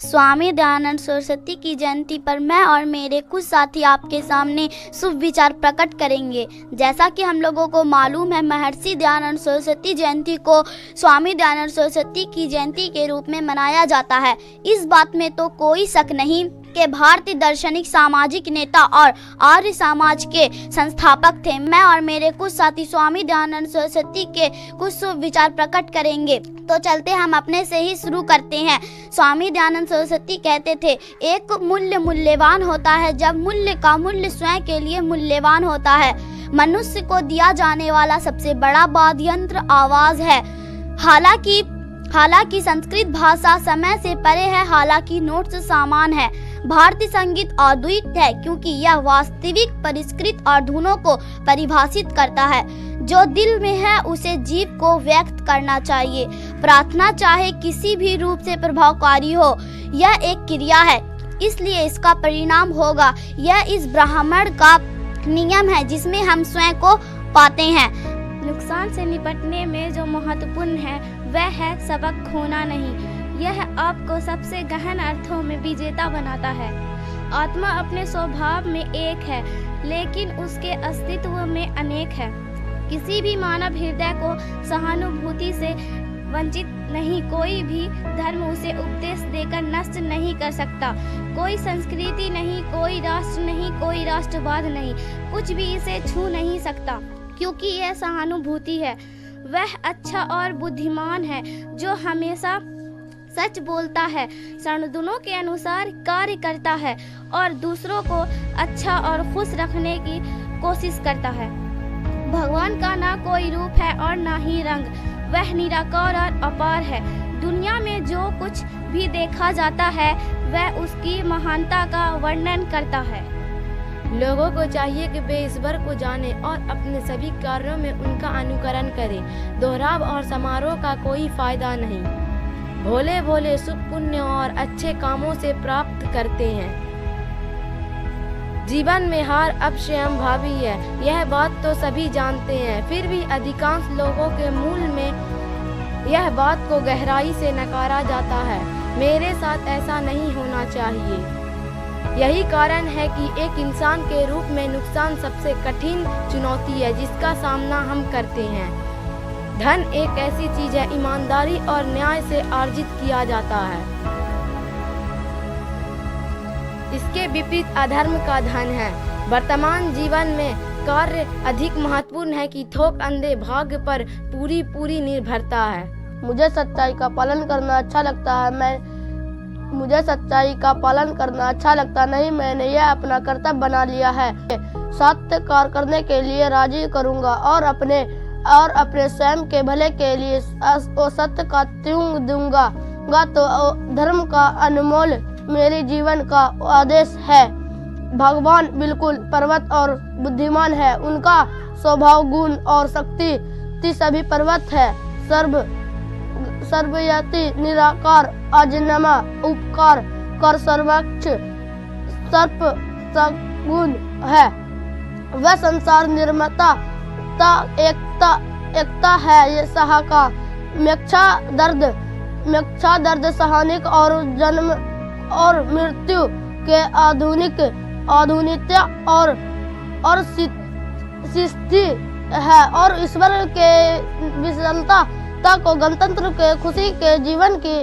स्वामी दयानंद सरस्वती की जयंती पर मैं और मेरे कुछ साथी आपके सामने शुभ विचार प्रकट करेंगे। जैसा कि हम लोगों को मालूम है, महर्षि दयानंद सरस्वती जयंती को स्वामी दयानंद सरस्वती की जयंती के रूप में मनाया जाता है। इस बात में तो कोई शक नहीं कि भारतीय दार्शनिक, सामाजिक नेता और आर्य समाज के संस्थापक थे। मैं और मेरे कुछ साथी स्वामी दयानंद सरस्वती के कुछ शुभ विचार प्रकट करेंगे। तो चलते हम अपने से ही शुरू करते हैं। स्वामी दयानंद सरस्वती कहते थे, एक मूल्य मूल्यवान होता है जब मूल्य का मूल्य स्वयं के लिए मूल्यवान होता है। मनुष्य को दिया जाने वाला सबसे बड़ा वाद्ययंत्र आवाज है। हालांकि संस्कृत भाषा समय से परे है, हालांकि नोट्स सामान है। भारतीय संगीत अद्वितीय है क्योंकि यह वास्तविक, परिष्कृत और धुनों को परिभाषित करता है। जो दिल में है उसे जीव को व्यक्त करना चाहिए। प्रार्थना चाहे किसी भी रूप से प्रभावकारी हो, यह एक क्रिया है, इसलिए इसका परिणाम होगा। यह इस ब्राह्मण का नियम है जिसमें हम स्वयं को पाते हैं। नुकसान से निपटने में जो महत्वपूर्ण है वह है सबक खोना नहीं। यह आपको सबसे गहन अर्थों में विजेता बनाता है। आत्मा अपने स्वभाव में एक है, लेकिन उसके अस्तित्व में अनेक है। किसी भी मानव हृदय को सहानुभूति से वंचित नहीं, कोई भी धर्म उसे उपदेश देकर नष्ट नहीं कर सकता। कोई संस्कृति नहीं, कोई राष्ट्र नहीं, कोई राष्ट्रवाद नहीं, कुछ भी इसे छू नहीं सकता, क्योंकि यह सहानुभूति है। वह अच्छा और बुद्धिमान है जो हमेशा सच बोलता है, सद्गुणों के अनुसार कार्य करता है और दूसरों को अच्छा और खुश रखने की कोशिश करता है। भगवान का ना कोई रूप है और ना ही रंग, वह निराकार और अपार है। दुनिया में जो कुछ भी देखा जाता है वह उसकी महानता का वर्णन करता है। लोगों को चाहिए कि वे ईश्वर को जाने और अपने सभी कार्यों में उनका अनुकरण करें। दोहराव और समारोह का कोई फायदा नहीं। भोले भोले सुख, पुण्य और अच्छे कामों से प्राप्त करते हैं। जीवन में हार अवश्यंभावी है, यह बात तो सभी जानते हैं। फिर भी अधिकांश लोगों के मूल में यह बात को गहराई से नकारा जाता है। मेरे साथ ऐसा नहीं होना चाहिए। यही कारण है कि एक इंसान के रूप में नुकसान सबसे कठिन चुनौती है जिसका सामना हम करते हैं। धन एक ऐसी चीज है, ईमानदारी और न्याय से अर्जित किया जाता है। इसके विपरीत अधर्म का धन है। वर्तमान जीवन में कार्य अधिक महत्वपूर्ण है कि थोक अंधे भाग्य पर पूरी निर्भरता है। मुझे सच्चाई का पालन करना अच्छा लगता है। मुझे सच्चाई का पालन करना अच्छा लगता नहीं, मैंने यह अपना कर्तव्य बना लिया है। सत्य कार्य करने के लिए राजी करूंगा और अपने स्वयं के भले के लिए सत्य का त्याग दूंगा। तो धर्म का अनमोल मेरे जीवन का आदेश है। भगवान बिल्कुल पर्वत और बुद्धिमान है। उनका स्वभाव, गुण और शक्ति सभी पर्वत है। सर्वव्यापी, निराकार, अजन्मा, उपकार कर सर्वक्ष, सर्प सगुण है। वह संसार निर्माता एकता है। ये सहाका म्यक्षा दर्द सहानिक और जन्म और मृत्यु के आधुनिकता और सृष्टि है और ईश्वर के विशालता को गणतंत्र के खुशी के जीवन की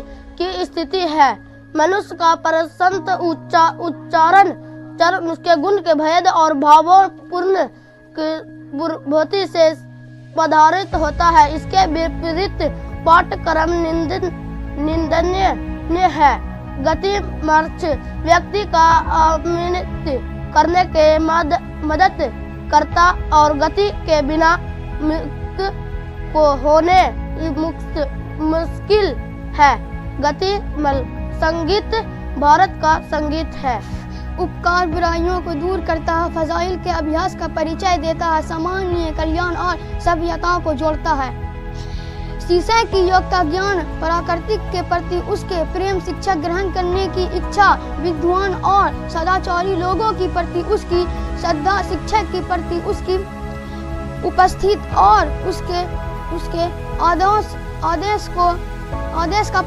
स्थिति है। मनुष्य का परसंत उच्चारण उसके गुण के भेद और भावों पूर्ण बुद्धि से पदार्थ होता है। इसके विपरीत पाठ्यक्रम निंदनीय है। गति मार्च व्यक्ति का अवनति करने के मदद करता और गति के बिना को होने मुश्किल है। गति संगीत भारत का संगीत है। उपकार बुराइयों को दूर करता है, फजाइल के अभ्यास का परिचय देता है, सामान्य कल्याण और सभ्यताओं को जोड़ता है। शीशे की योग्यता, ज्ञान, प्राकृतिक के प्रति उसके प्रेम, शिक्षा ग्रहण करने की इच्छा, विद्वान और सदाचारी लोगों के प्रति उसकी श्रद्धा, शिक्षक के प्रति उसकी उपस्थित और उसके आदेश को आदेश का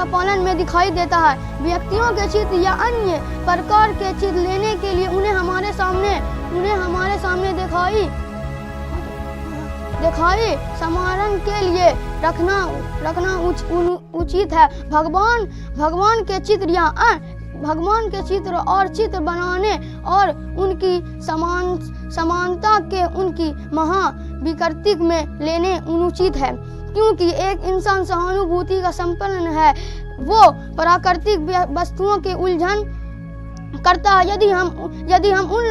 पालन में दिखाई देता है। व्यक्तियों के चित्र या अन्य प्रकार के चित्र लेने के लिए उन्हें हमारे सामने दिखाई समारण के लिए रखना उचित है। भगवान के चित्र और चित्र बनाने और उनकी समानता के उनकी महाविकृति में लेने अनुचित है, क्योंकि एक इंसान सहानुभूति का संपन्न है, वो प्राकृतिक वस्तुओं के उल्लंघन करता है। यदि हम उन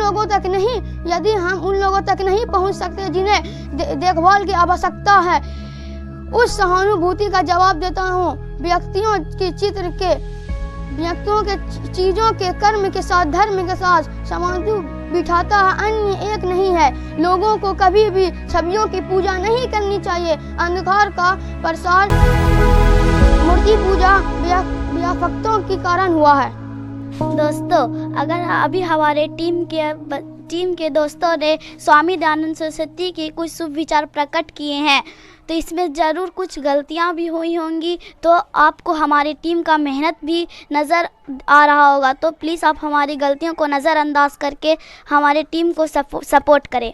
लोगों तक नहीं पहुंच सकते जिन्हें देखभाल की आवश्यकता है, उस सहानुभूति का जवाब देता हूँ। व्यक्तियों के चीजों के कर्म के साथ धर्म के साथ समानता बिठाता है, अन्य एक नहीं है। लोगों को कभी भी छवियों की पूजा नहीं करनी चाहिए। अंधकार का प्रसार मूर्ति पूजा व्यापकताओं के कारण हुआ है। दोस्तों, अगर अभी हमारे टीम के दोस्तों ने स्वामी दयानंद सरस्वती के कुछ शुभ विचार प्रकट किए हैं, तो इसमें ज़रूर कुछ गलतियां भी हुई होंगी, तो आपको हमारी टीम का मेहनत भी नज़र आ रहा होगा। तो प्लीज़ आप हमारी गलतियों को नज़रअंदाज करके हमारे टीम को सपोर्ट करें।